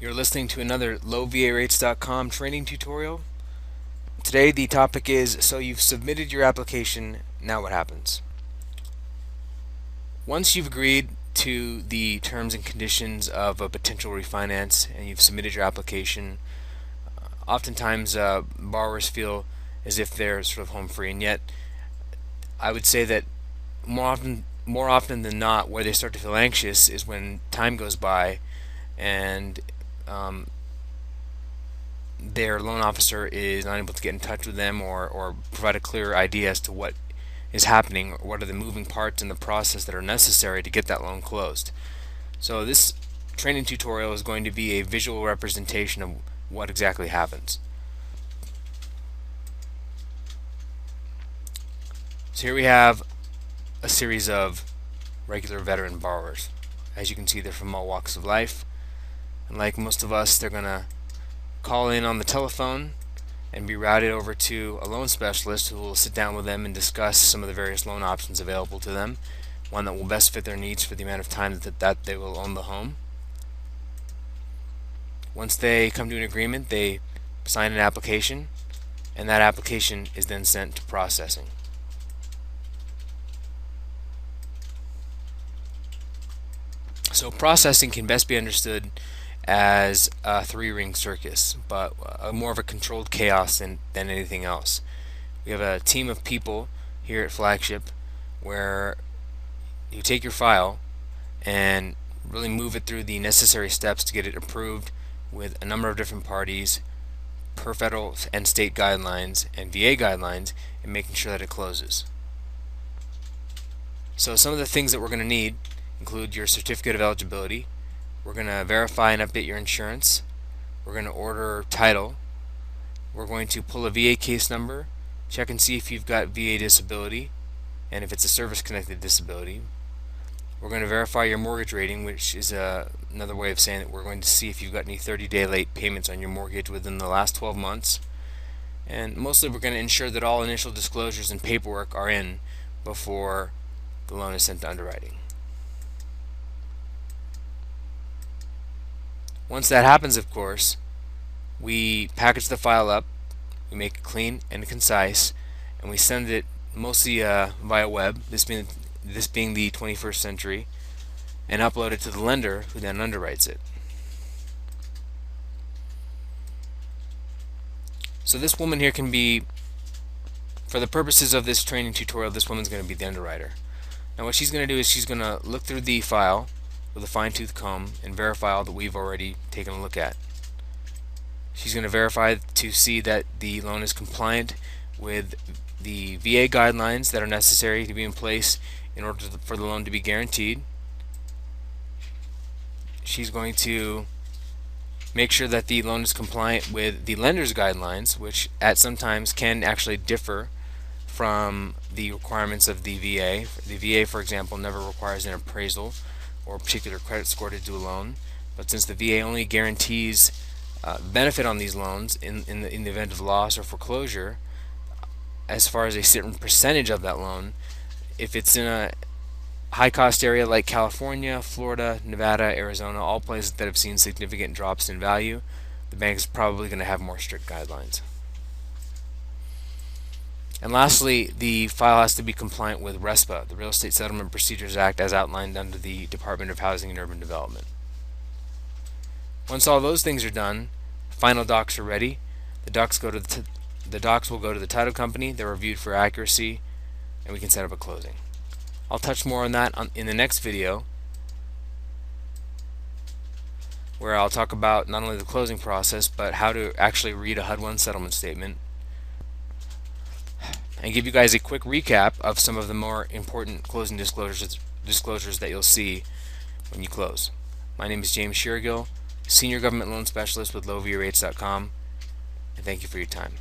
You're listening to another lowvarates.com training tutorial. Today the topic is, so you've submitted your application, now what happens? Once you've agreed to the terms and conditions of a potential refinance and you've submitted your application, oftentimes borrowers feel as if they're sort of home free, and yet I would say that more often than not, where they start to feel anxious is when time goes by and their loan officer is not able to get in touch with them or provide a clear idea as to what is happening, or what are the moving parts in the process that are necessary to get that loan closed. So this training tutorial is going to be a visual representation of what exactly happens. So here we have a series of regular veteran borrowers. As you can see, they're from all walks of life, and like most of us, they're going to call in on the telephone and be routed over to a loan specialist who will sit down with them and discuss some of the various loan options available to them, one that will best fit their needs for the amount of time that they will own the home. Once they come to an agreement, they sign an application, and that application is then sent to processing. So processing can best be understood as a three-ring circus, but more of a controlled chaos than anything else. We have a team of people here at Flagship where you take your file and really move it through the necessary steps to get it approved with a number of different parties per federal and state guidelines and VA guidelines, and making sure that it closes. So some of the things that we're going to need include your certificate of eligibility. We're going to verify and update your insurance. We're going to order title. We're going to pull a VA case number, check and see if you've got VA disability and if it's a service-connected disability. We're going to verify your mortgage rating, which is another way of saying that we're going to see if you've got any 30-day late payments on your mortgage within the last 12 months. And mostly we're going to ensure that all initial disclosures and paperwork are in before the loan is sent to underwriting. Once that happens, of course, we package the file up, we make it clean and concise, and we send it mostly via web, this being the 21st century, and upload it to the lender, who then underwrites it. So this woman here can be, for the purposes of this training tutorial, this woman's going to be the underwriter. Now what she's going to do is she's going to look through the file with a fine-tooth comb and verify all that we've already taken a look at. She's going to verify to see that the loan is compliant with the VA guidelines that are necessary to be in place in order for the loan to be guaranteed. She's going to make sure that the loan is compliant with the lender's guidelines, which at sometimes can actually differ from the requirements of the VA. The VA, for example, never requires an appraisal or a particular credit score to do a loan, but since the VA only guarantees benefit on these loans in the event of loss or foreclosure, as far as a certain percentage of that loan, if it's in a high-cost area like California, Florida, Nevada, Arizona, all places that have seen significant drops in value, the bank is probably going to have more strict guidelines. And lastly, the file has to be compliant with RESPA, the Real Estate Settlement Procedures Act, as outlined under the Department of Housing and Urban Development. Once all those things are done, final docs are ready. The docs will go to the title company. They're reviewed for accuracy, and we can set up a closing. I'll touch more on that in the next video, where I'll talk about not only the closing process, but how to actually read a HUD-1 settlement statement, and give you guys a quick recap of some of the more important closing disclosures that you'll see when you close. My name is James Sheargill, Senior Government Loan Specialist with lowvarates.com, and thank you for your time.